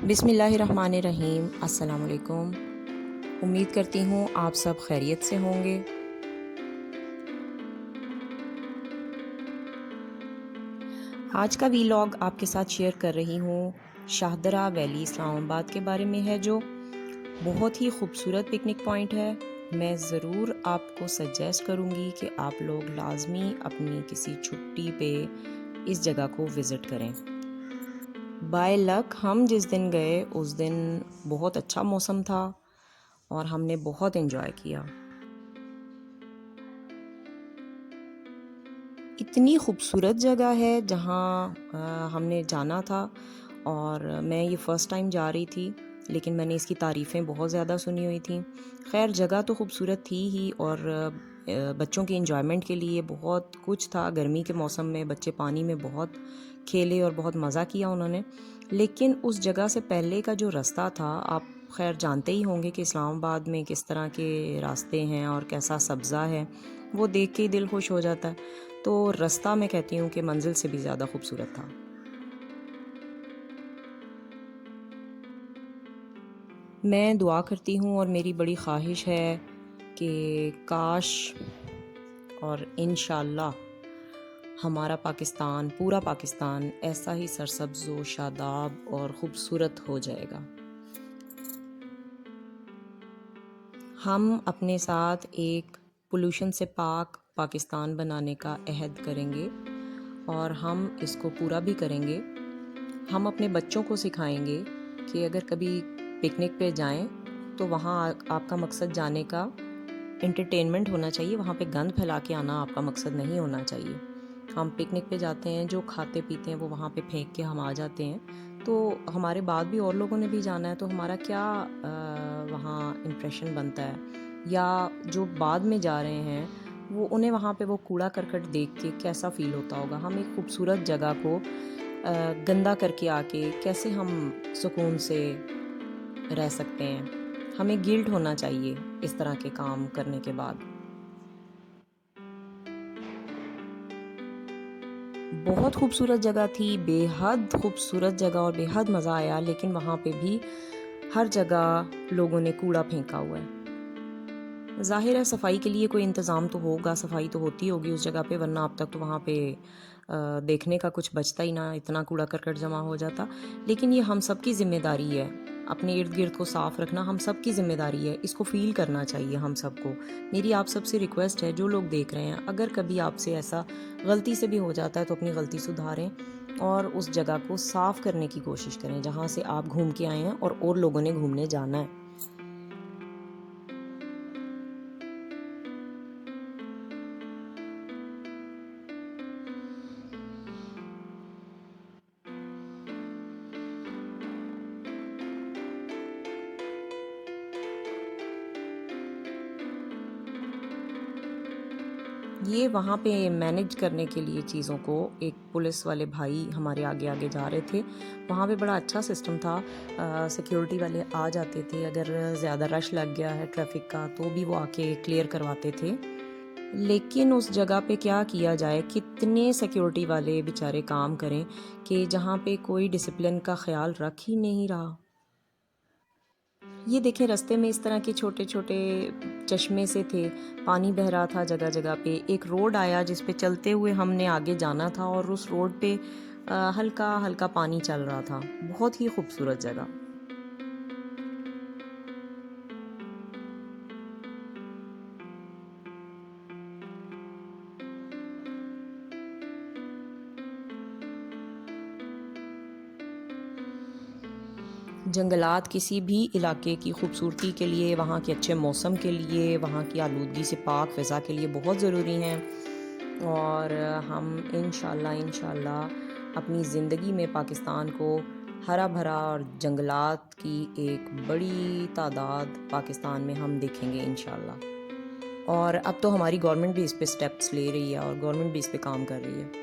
बिस्मिल्लाहिर्रहमानिर्रहीम। अस्सलाम वालेकुम। उम्मीद करती हूँ आप सब खैरियत से होंगे। आज का वीलॉग आपके साथ शेयर कर रही हूँ शाहदरा वैली इस्लामाबाद के बारे में है, जो बहुत ही खूबसूरत पिकनिक पॉइंट है। मैं ज़रूर आपको सजेस्ट करूँगी कि आप लोग लाजमी अपनी किसी छुट्टी पे इस जगह को विज़िट करें। बाय लक हम जिस दिन गए उस दिन बहुत अच्छा मौसम था और हमने बहुत एंजॉय किया। इतनी खूबसूरत जगह है जहाँ हमने जाना था, और मैं ये फ़र्स्ट टाइम जा रही थी, लेकिन मैंने इसकी तारीफ़ें बहुत ज़्यादा सुनी हुई थी। खैर जगह तो खूबसूरत थी ही, और बच्चों के एंजॉयमेंट के लिए बहुत कुछ था। गर्मी के मौसम में बच्चे पानी में बहुत खेले और बहुत मज़ा किया उन्होंने। लेकिन उस जगह से पहले का जो रास्ता था, आप खैर जानते ही होंगे कि इस्लामाबाद में किस तरह के रास्ते हैं और कैसा सब्ज़ा है, वो देख के ही दिल खुश हो जाता है। तो रास्ता मैं कहती हूँ कि मंजिल से भी ज़्यादा खूबसूरत था। मैं दुआ करती हूँ और मेरी बड़ी ख्वाहिश है कि काश और इंशाल्लाह हमारा पाकिस्तान, पूरा पाकिस्तान ऐसा ही सरसब्ज़ व शादाब और ख़ूबसूरत हो जाएगा। हम अपने साथ एक पोल्यूशन से पाक पाकिस्तान बनाने का अहद करेंगे, और हम इसको पूरा भी करेंगे। हम अपने बच्चों को सिखाएंगे कि अगर कभी पिकनिक पे जाएं तो वहाँ आपका मकसद जाने का एंटरटेनमेंट होना चाहिए। वहाँ पे गंद फैला के आना आपका मकसद नहीं होना चाहिए। हम पिकनिक पे जाते हैं, जो खाते पीते हैं वो वहाँ पे फेंक के हम आ जाते हैं। तो हमारे बाद भी और लोगों ने भी जाना है, तो हमारा क्या वहाँ इम्प्रेशन बनता है, या जो बाद में जा रहे हैं वो उन्हें वहाँ पे वो कूड़ा करकट देख के कैसा फ़ील होता होगा। हम एक खूबसूरत जगह को गंदा करके आके कैसे हम सुकून से रह सकते हैं। हमें गिल्ट होना चाहिए इस तरह के काम करने के बाद। बहुत खूबसूरत जगह थी, बेहद खूबसूरत जगह, और बेहद मज़ा आया। लेकिन वहाँ पे भी हर जगह लोगों ने कूड़ा फेंका हुआ है। ज़ाहिर है सफाई के लिए कोई इंतज़ाम तो होगा, सफाई तो होती होगी उस जगह पे, वरना अब तक तो वहाँ पे देखने का कुछ बचता ही ना, इतना कूड़ा करकट जमा हो जाता। लेकिन ये हम सब की ज़िम्मेदारी है, अपने इर्द गिर्द को साफ़ रखना हम सब की ज़िम्मेदारी है। इसको फ़ील करना चाहिए हम सबको। मेरी आप सबसे रिक्वेस्ट है, जो लोग देख रहे हैं, अगर कभी आपसे ऐसा गलती से भी हो जाता है तो अपनी गलती सुधारें और उस जगह को साफ़ करने की कोशिश करें जहाँ से आप घूम के आए हैं और लोगों ने घूमने जाना है। ये वहाँ पे मैनेज करने के लिए चीज़ों को एक पुलिस वाले भाई हमारे आगे आगे जा रहे थे। वहाँ पे बड़ा अच्छा सिस्टम था। सिक्योरिटी वाले आ जाते थे, अगर ज़्यादा रश लग गया है ट्रैफिक का तो भी वो आके क्लियर करवाते थे। लेकिन उस जगह पे क्या किया जाए, कितने सिक्योरिटी वाले बेचारे काम करें कि जहाँ पे कोई डिसिप्लिन का ख्याल रख ही नहीं रहा। ये देखें, रास्ते में इस तरह के छोटे छोटे चश्मे से थे, पानी बह रहा था जगह जगह पे। एक रोड आया जिस पे चलते हुए हमने आगे जाना था, और उस रोड पे हल्का हल्का पानी चल रहा था। बहुत ही खूबसूरत जगह। जंगलात किसी भी इलाके की खूबसूरती के लिए, वहाँ के अच्छे मौसम के लिए, वहाँ की आलूदगी से पाक फ़िज़ा के लिए बहुत ज़रूरी हैं। और हम इंशाल्लाह अपनी ज़िंदगी में पाकिस्तान को हरा भरा और जंगलात की एक बड़ी तादाद पाकिस्तान में हम देखेंगे इंशाल्लाह। और अब तो हमारी गवर्नमेंट भी इस पे स्टेप्स ले रही है, और गवर्नमेंट भी इस पे काम कर रही है।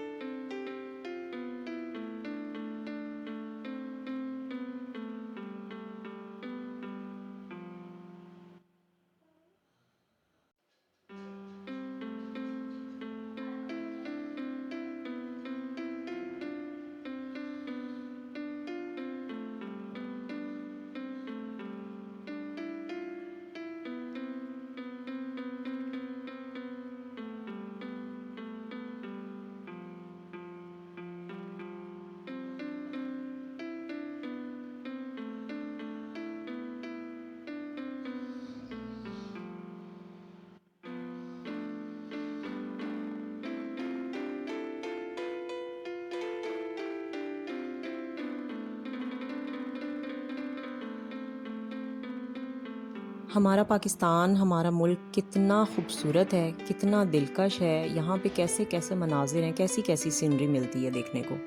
हमारा पाकिस्तान, हमारा मुल्क कितना खूबसूरत है, कितना दिलकश है। यहाँ पे कैसे कैसे मनाजिर हैं, कैसी कैसी सीनरी मिलती है देखने को।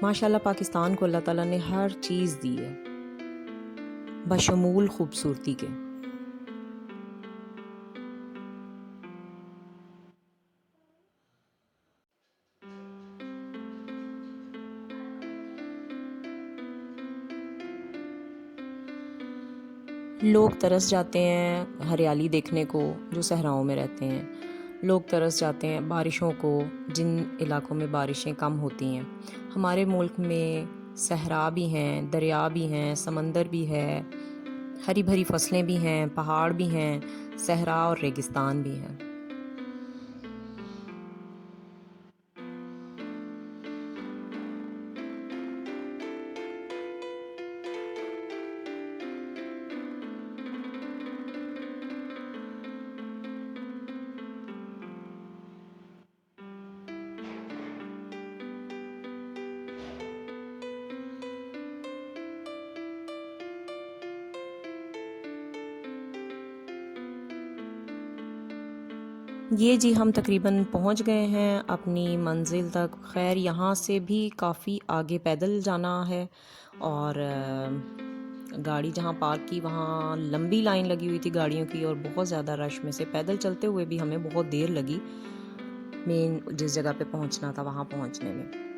माशाल्लाह पाकिस्तान को अल्लाह ताला ने हर चीज़ दी है, बशमूल खूबसूरती के। लोग तरस जाते हैं हरियाली देखने को जो सहराओं में रहते हैं। लोग तरस जाते हैं बारिशों को, जिन इलाकों में बारिशें कम होती हैं। हमारे मुल्क में सहरा भी हैं, दरिया भी हैं, समंदर भी है, हरी भरी फसलें भी हैं, पहाड़ भी हैं, सहरा और रेगिस्तान भी हैं। ये जी हम तकरीबन पहुंच गए हैं अपनी मंजिल तक। खैर यहाँ से भी काफ़ी आगे पैदल जाना है और गाड़ी जहाँ पार्क की वहाँ लंबी लाइन लगी हुई थी गाड़ियों की और बहुत ज़्यादा रश में से पैदल चलते हुए भी हमें बहुत देर लगी मेन जिस जगह पे पहुँचना था वहाँ पहुँचने में।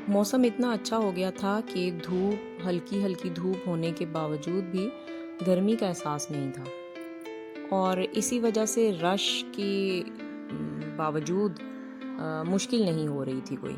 मौसम इतना अच्छा हो गया था कि धूप हल्की हल्की धूप होने के बावजूद भी गर्मी का एहसास नहीं था और इसी वजह से रश के बावजूद मुश्किल नहीं हो रही थी कोई।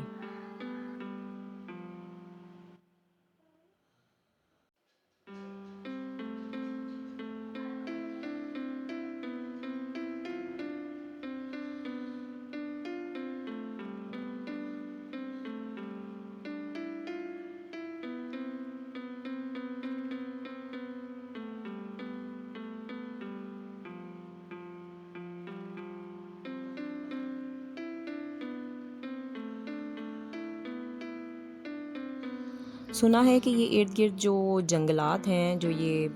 सुना है कि ये इर्द गिर्द जो जंगलात हैं, जो ये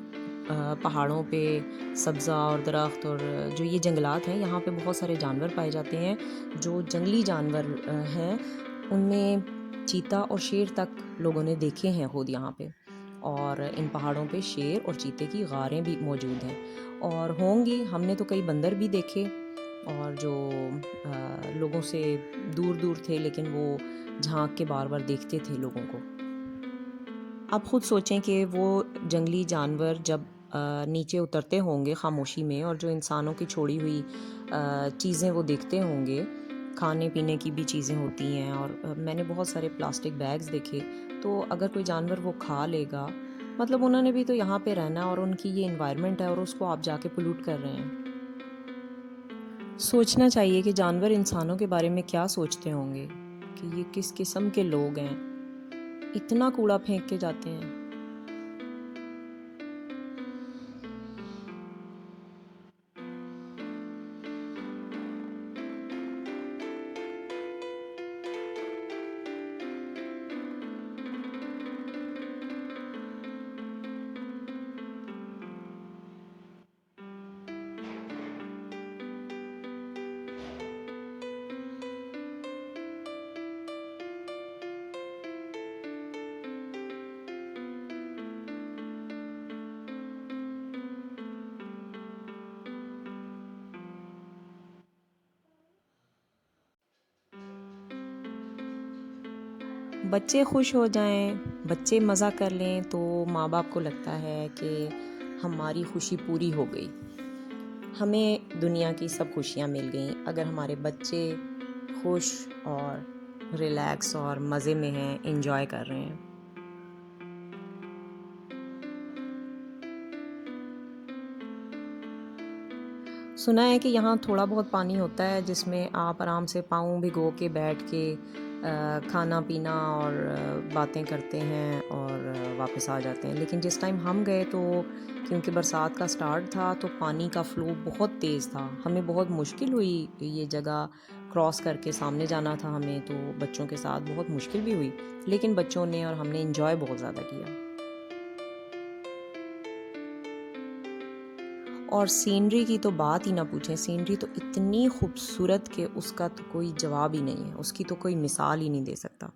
पहाड़ों पे सब्ज़ा और दरख्त और जो ये जंगलात हैं, यहाँ पे बहुत सारे जानवर पाए जाते हैं। जो जंगली जानवर हैं उनमें चीता और शेर तक लोगों ने देखे हैं खुद यहाँ पे। और इन पहाड़ों पे शेर और चीते की गारें भी मौजूद हैं और होंगी। हमने तो कई बंदर भी देखे और जो लोगों से दूर दूर थे लेकिन वो झांक के बार बार देखते थे लोगों को। आप खुद सोचें कि वो जंगली जानवर जब नीचे उतरते होंगे खामोशी में और जो इंसानों की छोड़ी हुई चीज़ें वो देखते होंगे, खाने पीने की भी चीज़ें होती हैं और मैंने बहुत सारे प्लास्टिक बैग्स देखे। तो अगर कोई जानवर वो खा लेगा, मतलब उन्होंने भी तो यहाँ पे रहना और उनकी ये इन्वायरमेंट है और उसको आप जाके पोल्यूट कर रहे हैं। सोचना चाहिए कि जानवर इंसानों के बारे में क्या सोचते होंगे, कि ये किस किस्म के लोग हैं, इतना कूड़ा फेंक के जाते हैं। बच्चे खुश हो जाएं, बच्चे मज़ा कर लें तो माँ बाप को लगता है कि हमारी खुशी पूरी हो गई, हमें दुनिया की सब खुशियाँ मिल गईं। अगर हमारे बच्चे खुश और रिलैक्स और मज़े में हैं, एंजॉय कर रहे हैं। सुना है कि यहाँ थोड़ा बहुत पानी होता है जिसमें आप आराम से पाँव भिगो के बैठ के खाना पीना और बातें करते हैं और वापस आ जाते हैं। लेकिन जिस टाइम हम गए तो क्योंकि बरसात का स्टार्ट था तो पानी का फ़्लो बहुत तेज़ था, हमें बहुत मुश्किल हुई ये जगह क्रॉस करके सामने जाना था हमें, तो बच्चों के साथ बहुत मुश्किल भी हुई, लेकिन बच्चों ने और हमने एंजॉय बहुत ज़्यादा किया। और सीनरी की तो बात ही ना पूछें, सीनरी तो इतनी खूबसूरत कि उसका तो कोई जवाब ही नहीं है, उसकी तो कोई मिसाल ही नहीं दे सकता।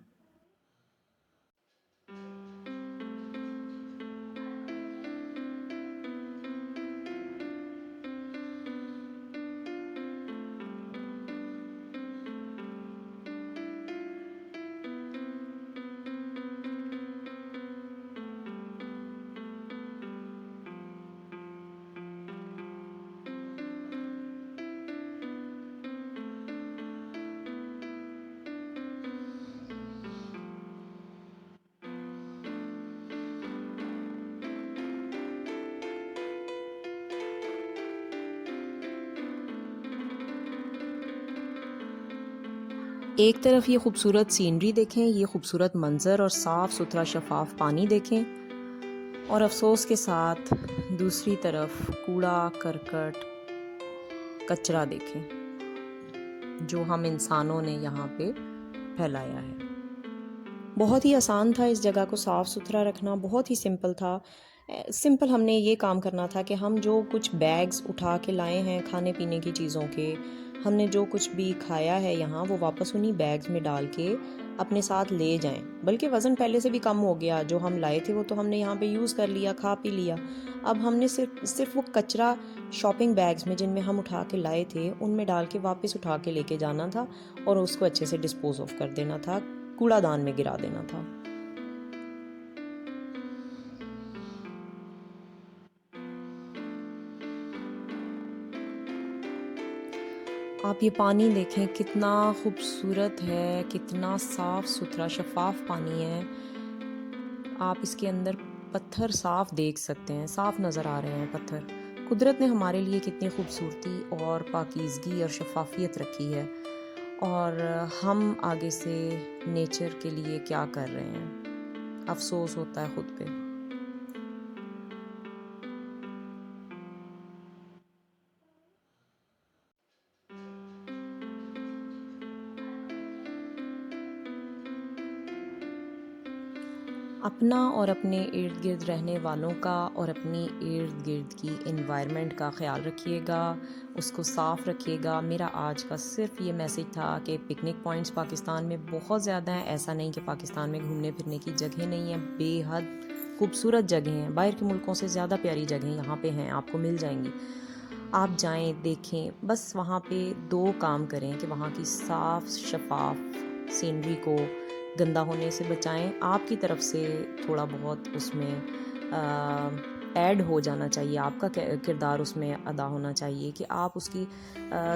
एक तरफ ये खूबसूरत सीनरी देखें, ये खूबसूरत मंज़र और साफ़ सुथरा शफाफ पानी देखें, और अफसोस के साथ दूसरी तरफ कूड़ा करकट कचरा देखें जो हम इंसानों ने यहाँ पे फैलाया है। बहुत ही आसान था इस जगह को साफ़ सुथरा रखना, बहुत ही सिंपल था। सिंपल हमने ये काम करना था कि हम जो कुछ बैग्स उठा के लाए हैं खाने पीने की चीज़ों के, हमने जो कुछ भी खाया है यहाँ वो वापस उन्हीं बैग्स में डाल के अपने साथ ले जाएं। बल्कि वज़न पहले से भी कम हो गया, जो हम लाए थे वो तो हमने यहाँ पे यूज़ कर लिया, खा पी लिया। अब हमने सिर्फ वो कचरा शॉपिंग बैग्स में जिनमें हम उठा के लाए थे उनमें डाल के वापस उठा के लेके जाना था और उसको अच्छे से डिस्पोज ऑफ कर देना था, कूड़ादान में गिरा देना था। आप ये पानी देखें कितना खूबसूरत है, कितना साफ़ सुथरा शफाफ पानी है। आप इसके अंदर पत्थर साफ देख सकते हैं, साफ नज़र आ रहे हैं पत्थर। कुदरत ने हमारे लिए कितनी खूबसूरती और पाकीज़गी और शफाफियत रखी है, और हम आगे से नेचर के लिए क्या कर रहे हैं, अफसोस होता है ख़ुद पे। अपना और अपने इर्द गिर्द रहने वालों का और अपनी इर्द गिर्द की एनवायरनमेंट का ख्याल रखिएगा, उसको साफ़ रखिएगा। मेरा आज का सिर्फ ये मैसेज था कि पिकनिक पॉइंट्स पाकिस्तान में बहुत ज़्यादा हैं। ऐसा नहीं कि पाकिस्तान में घूमने फिरने की जगह नहीं है, बेहद खूबसूरत जगह हैं, बाहर के मुल्कों से ज़्यादा प्यारी जगह यहाँ पे हैं, आपको मिल जाएंगी। आप जाएं, देखें, बस वहाँ पे दो काम करें कि वहाँ की साफ़ शफाफ सीनरी को गंदा होने से बचाएं। आपकी तरफ से थोड़ा बहुत उसमें ऐड हो जाना चाहिए, आपका किरदार उसमें अदा होना चाहिए कि आप उसकी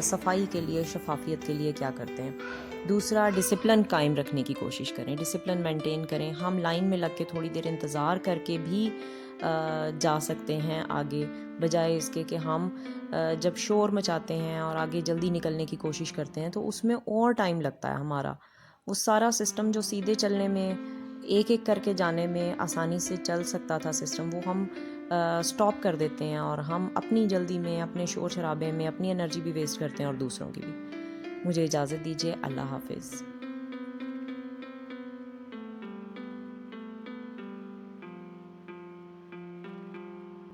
सफाई के लिए, शफाफियत के लिए क्या करते हैं। दूसरा, डिसिप्लिन कायम रखने की कोशिश करें, डिसिप्लिन मेंटेन करें। हम लाइन में लग के थोड़ी देर इंतज़ार करके भी जा सकते हैं आगे, बजाय इसके कि हम जब शोर मचाते हैं और आगे जल्दी निकलने की कोशिश करते हैं तो उसमें और टाइम लगता है हमारा, वो सारा सिस्टम जो सीधे चलने में, एक एक करके जाने में आसानी से चल सकता था सिस्टम, वो हम स्टॉप कर देते हैं और हम अपनी जल्दी में, अपने शोर शराबे में अपनी एनर्जी भी वेस्ट करते हैं और दूसरों की भी। मुझे इजाज़त दीजिए। अल्लाह हाफ़िज़।